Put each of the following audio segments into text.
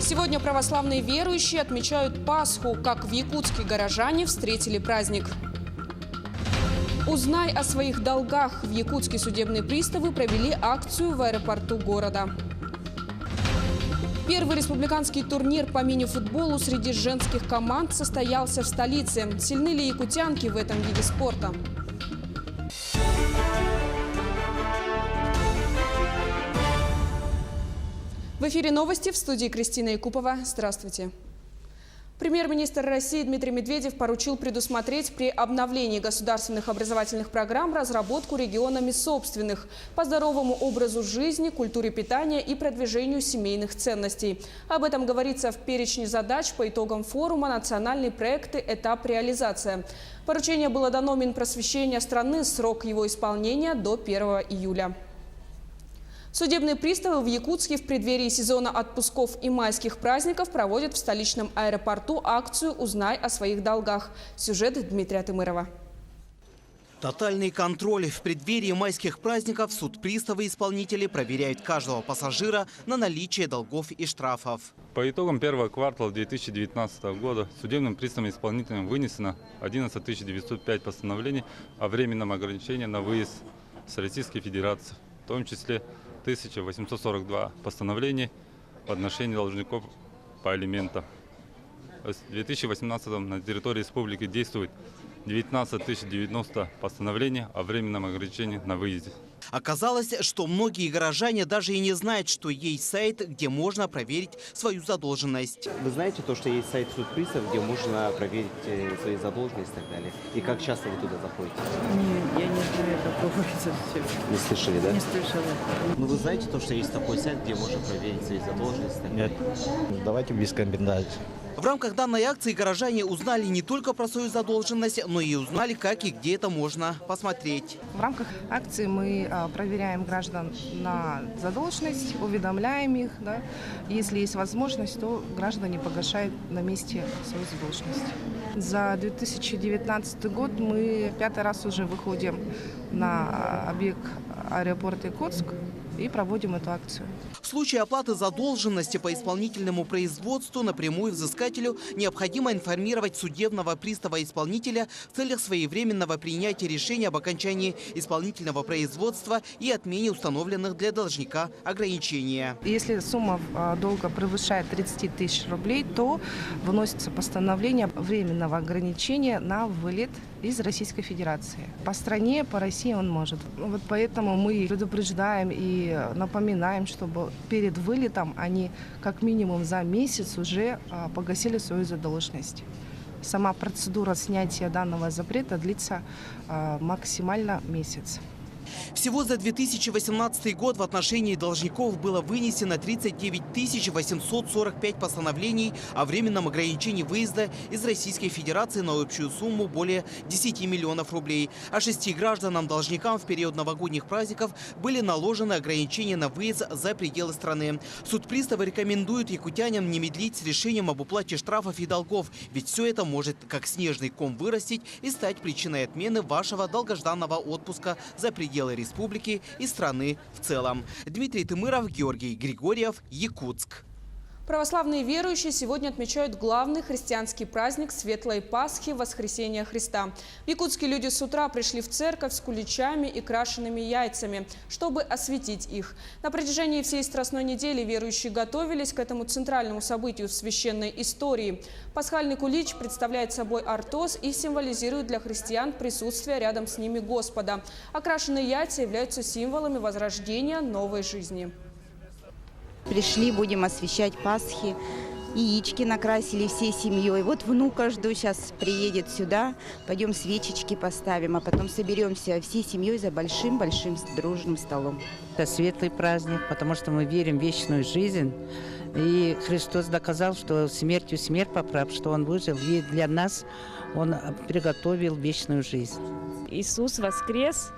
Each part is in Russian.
Сегодня православные верующие отмечают Пасху. Как в Якутске горожане встретили праздник. Узнай о своих долгах. В Якутске судебные приставы провели акцию в аэропорту города. Первый республиканский турнир по мини-футболу среди женских команд состоялся в столице. Сильны ли якутянки в этом виде спорта? В эфире новости, в студии Кристина Якупова. Здравствуйте. Премьер-министр России Дмитрий Медведев поручил предусмотреть при обновлении государственных образовательных программ разработку регионами собственных по здоровому образу жизни, культуре питания и продвижению семейных ценностей. Об этом говорится в перечне задач по итогам форума «Национальные проекты. Этап реализация». Поручение было дано Минпросвещения страны, срок его исполнения до 1 июля. Судебные приставы в Якутске в преддверии сезона отпусков и майских праздников проводят в столичном аэропорту акцию «Узнай о своих долгах». Сюжет Дмитрия Тымырова. Тотальный контроль. В преддверии майских праздников судприставы-исполнители проверяют каждого пассажира на наличие долгов и штрафов. По итогам первого квартала 2019 года судебным приставам-исполнителям вынесено 11 905 постановлений о временном ограничении на выезд с Российской Федерации, в том числе 1842 постановлений в отношении должников по алиментам. В 2018 на территории республики действует 19 090 постановлений о временном ограничении на выезде. Оказалось, что многие горожане даже и не знают, что есть сайт, где можно проверить свою задолженность. Вы знаете то, что есть сайт судприставов, где можно проверить свои задолженности и так далее? И как часто вы туда заходите? Нет, я не знаю такого совсем. Не слышали, да? Не слышала. Ну вы знаете то, что есть такой сайт, где можно проверить свои задолженности и так далее? Нет, давайте без комментариев. В рамках данной акции горожане узнали не только про свою задолженность, но и узнали, как и где это можно посмотреть. В рамках акции мы проверяем граждан на задолженность, уведомляем их. Да. Если есть возможность, то граждане погашают на месте свою задолженность. За 2019 год мы 5-й раз уже выходим на объект аэропорта Якутск и проводим эту акцию. В случае оплаты задолженности по исполнительному производству напрямую взыскателю необходимо информировать судебного пристава-исполнителя в целях своевременного принятия решения об окончании исполнительного производства и отмене установленных для должника ограничения. Если сумма долга превышает 30 тысяч рублей, то выносится постановление временного ограничения на вылет из Российской Федерации. По стране, по России он может. Вот поэтому мы предупреждаем и напоминаем, чтобы перед вылетом они как минимум за месяц уже погасили свою задолженность. Сама процедура снятия данного запрета длится максимально месяц. Всего за 2018 год в отношении должников было вынесено 39 845 постановлений о временном ограничении выезда из Российской Федерации на общую сумму более 10 миллионов рублей. А 6 гражданам-должникам в период новогодних праздников были наложены ограничения на выезд за пределы страны. Судприставы рекомендуют якутянам не медлить с решением об уплате штрафов и долгов, ведь все это может как снежный ком вырастить и стать причиной отмены вашего долгожданного отпуска за пределы республики и страны в целом. Дмитрий Тымыров, Георгий Григорьев, Якутск. Православные верующие сегодня отмечают главный христианский праздник Светлой Пасхи – Воскресения Христа. В Якутске люди с утра пришли в церковь с куличами и крашенными яйцами, чтобы осветить их. На протяжении всей Страстной недели верующие готовились к этому центральному событию в священной истории. Пасхальный кулич представляет собой артоз и символизирует для христиан присутствие рядом с ними Господа. Окрашенные яйца являются символами возрождения новой жизни. Пришли, будем освещать Пасхи. Яички накрасили всей семьей. Вот внука жду, сейчас приедет сюда. Пойдем свечечки поставим, а потом соберемся всей семьей за большим-большим дружным столом. Это светлый праздник, потому что мы верим в вечную жизнь. И Христос доказал, что смертью смерть поправ, что Он выжил. И для нас Он приготовил вечную жизнь. Иисус воскрес,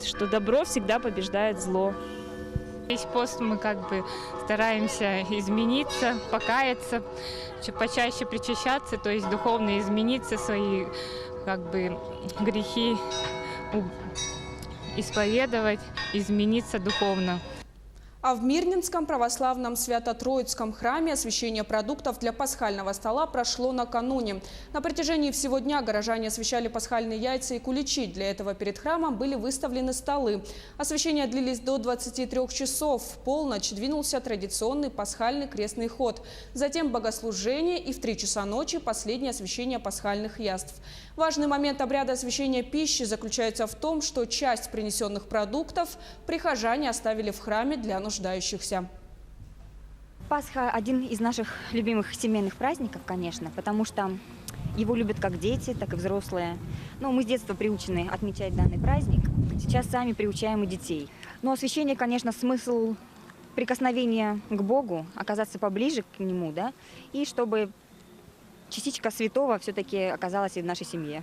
что добро всегда побеждает зло. Весь пост мы стараемся измениться, покаяться, почаще причащаться, то есть духовно измениться, свои грехи исповедовать, измениться духовно. А в Мирнинском православном Свято-Троицком храме освящение продуктов для пасхального стола прошло накануне. На протяжении всего дня горожане освящали пасхальные яйца и куличи. Для этого перед храмом были выставлены столы. Освящения длились до 23 часов. В полночь двинулся традиционный пасхальный крестный ход. Затем богослужение и в 3 часа ночи последнее освящение пасхальных яств. Важный момент обряда освящения пищи заключается в том, что часть принесенных продуктов прихожане оставили в храме для нуждающихся. Пасха – один из наших любимых семейных праздников, конечно, потому что его любят как дети, так и взрослые. Но мы с детства приучены отмечать данный праздник. Сейчас сами приучаем и детей. Но освящение, конечно, смысл прикосновения к Богу, оказаться поближе к Нему, да, и чтобы частичка святого все-таки оказалась и в нашей семье.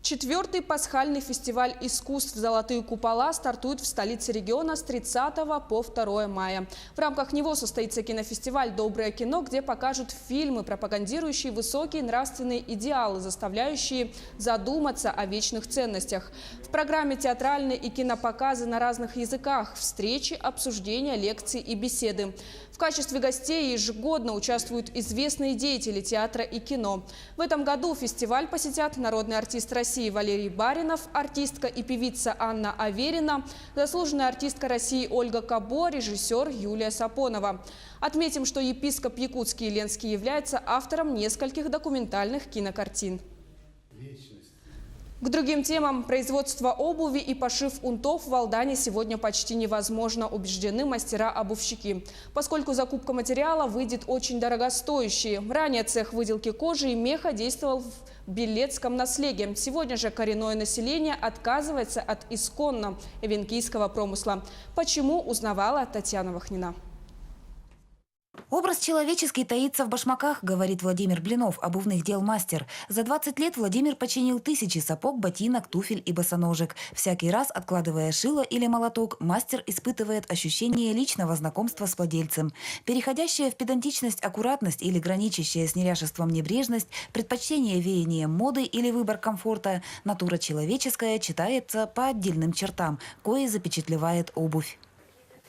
4-й пасхальный фестиваль искусств «Золотые купола» стартует в столице региона с 30 по 2 мая. В рамках него состоится кинофестиваль «Доброе кино», где покажут фильмы, пропагандирующие высокие нравственные идеалы, заставляющие задуматься о вечных ценностях. В программе театральные и кинопоказы на разных языках, встречи, обсуждения, лекции и беседы. В качестве гостей ежегодно участвуют известные деятели театра и кино. В этом году фестиваль посетят народный артист России Валерий Баринов, артистка и певица Анна Аверина, заслуженная артистка России Ольга Кабо, режиссер Юлия Сапонова. Отметим, что епископ Якутский и Ленский является автором нескольких документальных кинокартин. К другим темам. Производство обуви и пошив унтов в Алдане сегодня почти невозможно, убеждены мастера-обувщики, поскольку закупка материала выйдет очень дорогостоящей. Ранее цех выделки кожи и меха действовал в Белецком наследии. Сегодня же коренное население отказывается от исконно эвенкийского промысла. Почему, узнавала Татьяна Вахнина. Образ человеческий таится в башмаках, говорит Владимир Блинов, обувных дел мастер. За 20 лет Владимир починил тысячи сапог, ботинок, туфель и босоножек. Всякий раз, откладывая шило или молоток, мастер испытывает ощущение личного знакомства с владельцем. Переходящая в педантичность аккуратность или граничащая с неряшеством небрежность, предпочтение веянием моды или выбор комфорта, натура человеческая читается по отдельным чертам, кое запечатлевает обувь.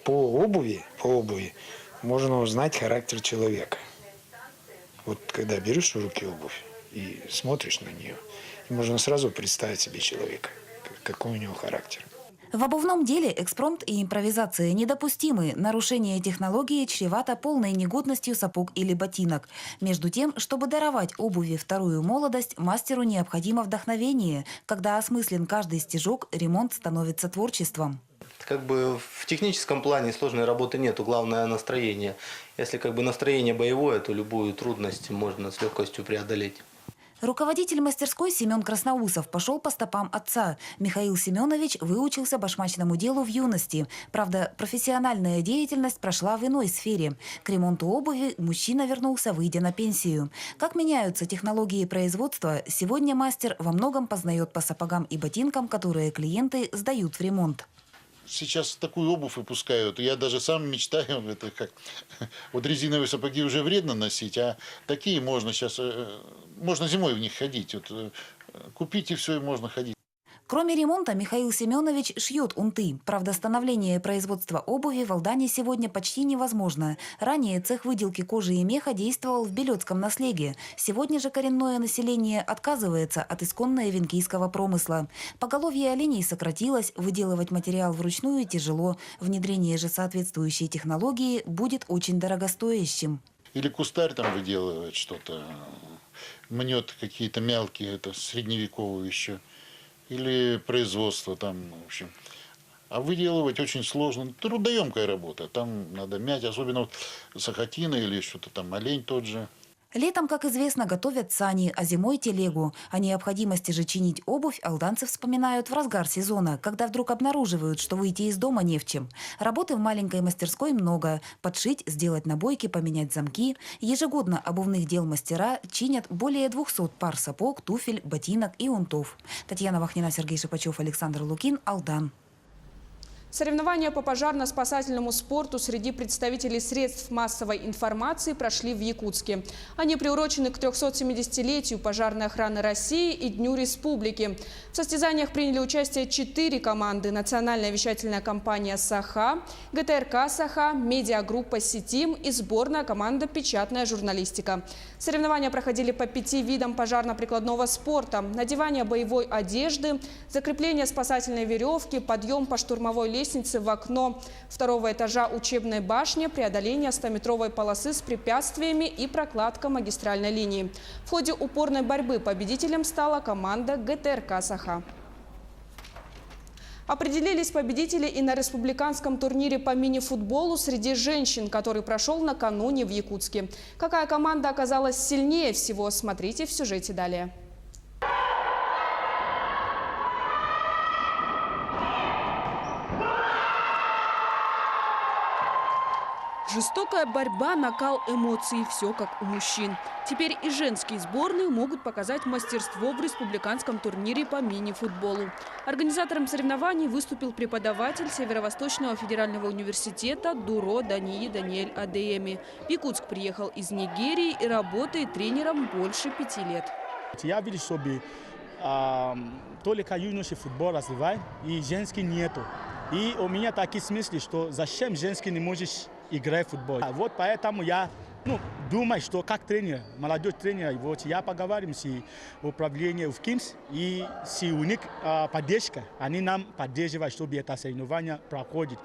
По обуви можно узнать характер человека. Вот когда берешь в руки обувь и смотришь на нее, можно сразу представить себе человека, какой у него характер. В обувном деле экспромт и импровизация недопустимы. Нарушение технологии чревато полной негодностью сапог или ботинок. Между тем, чтобы даровать обуви вторую молодость, мастеру необходимо вдохновение. Когда осмыслен каждый стежок, ремонт становится творчеством. Как бы в техническом плане сложной работы нету, главное настроение. Если как бы настроение боевое, то любую трудность можно с легкостью преодолеть. Руководитель мастерской Семен Красноусов пошел по стопам отца. Михаил Семенович выучился башмачному делу в юности. Правда, профессиональная деятельность прошла в иной сфере. К ремонту обуви мужчина вернулся, выйдя на пенсию. Как меняются технологии производства, сегодня мастер во многом познает по сапогам и ботинкам, которые клиенты сдают в ремонт. Сейчас такую обувь выпускают. Я даже сам мечтаю, это как вот резиновые сапоги уже вредно носить, а такие можно сейчас, можно зимой в них ходить. Вот, купить и все, и можно ходить. Кроме ремонта, Михаил Семенович шьет унты. Правда, становление производства обуви в Алдане сегодня почти невозможно. Ранее цех выделки кожи и меха действовал в Белецком наследии. Сегодня же коренное население отказывается от исконно эвенкийского промысла. Поголовье оленей сократилось, выделывать материал вручную тяжело. Внедрение же соответствующей технологии будет очень дорогостоящим. Или кустарь там выделывает что-то, мнет какие-то мелкие, это средневековые еще. Или производство там, в общем. А выделывать очень сложно. Трудоемкая работа. Там надо мять, особенно вот сахатина или что-то там, олень тот же. Летом, как известно, готовят сани, а зимой телегу. О необходимости же чинить обувь алданцы вспоминают в разгар сезона, когда вдруг обнаруживают, что выйти из дома не в чем. Работы в маленькой мастерской много. Подшить, сделать набойки, поменять замки. Ежегодно обувных дел мастера чинят более 200 пар сапог, туфель, ботинок и унтов. Татьяна Вахнина, Сергей Шипачев, Александр Лукин, Алдан. Соревнования по пожарно-спасательному спорту среди представителей средств массовой информации прошли в Якутске. Они приурочены к 370-летию пожарной охраны России и Дню Республики. В состязаниях приняли участие 4 команды: национальная вещательная компания «Саха», ГТРК «Саха», медиагруппа «Сетим» и сборная команда «Печатная журналистика». Соревнования проходили по 5 видам пожарно-прикладного спорта: надевание боевой одежды, закрепление спасательной веревки, подъем по штурмовой лестнице в окно 2-го этажа учебной башни, преодоление 100-метровой полосы с препятствиями и прокладка магистральной линии. В ходе упорной борьбы победителем стала команда ГТРК «Саха». Определились победители и на республиканском турнире по мини-футболу среди женщин, который прошел накануне в Якутске. Какая команда оказалась сильнее всего, смотрите в сюжете далее. Жестокая борьба, накал эмоций – все как у мужчин. Теперь и женские сборные могут показать мастерство в республиканском турнире по мини-футболу. Организатором соревнований выступил преподаватель Северо-Восточного федерального университета Дуро Даниэль Адееми. В Якутск приехал из Нигерии и работает тренером больше 5 лет. Я вижу, чтобы только юношеский футбол развивать, и женский нету. И у меня такие смыслы, что зачем женский не можешь играть в футбол. Вот поэтому я думаю, что как тренер, молодой тренер, вот я поговорим с управлением в КИМС, и с у них поддержка. Они нам поддерживают, чтобы это соревнование проходит.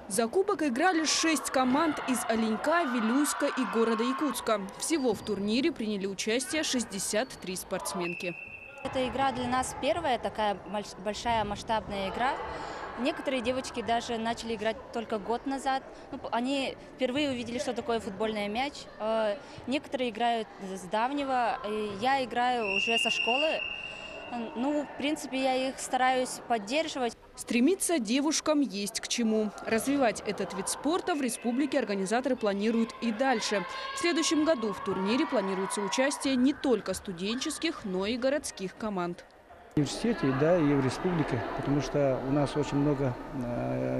За кубок играли 6 команд из Оленька, Вилюйска и города Якутска. Всего в турнире приняли участие 63 спортсменки. Эта игра для нас первая такая большая масштабная игра. Некоторые девочки даже начали играть только год назад. Они впервые увидели, что такое футбольный мяч. Некоторые играют с давнего. Я играю уже со школы. В принципе, я их стараюсь поддерживать. Стремиться девушкам есть к чему. Развивать этот вид спорта в республике организаторы планируют и дальше. В следующем году в турнире планируется участие не только студенческих, но и городских команд. В университете, да, и в республике, потому что у нас очень много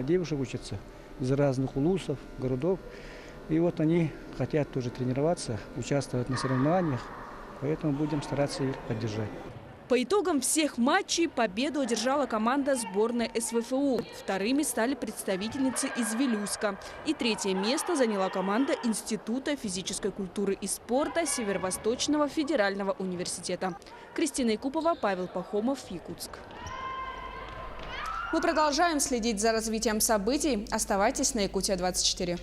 девушек учатся из разных улусов, городов. И вот они хотят тоже тренироваться, участвовать на соревнованиях, поэтому будем стараться их поддержать. По итогам всех матчей победу одержала команда сборной СВФУ. Вторыми стали представительницы из Вилюйска. И 3-е место заняла команда Института физической культуры и спорта Северо-Восточного федерального университета. Кристина Якупова, Павел Пахомов, Якутск. Мы продолжаем следить за развитием событий. Оставайтесь на Якутия-24.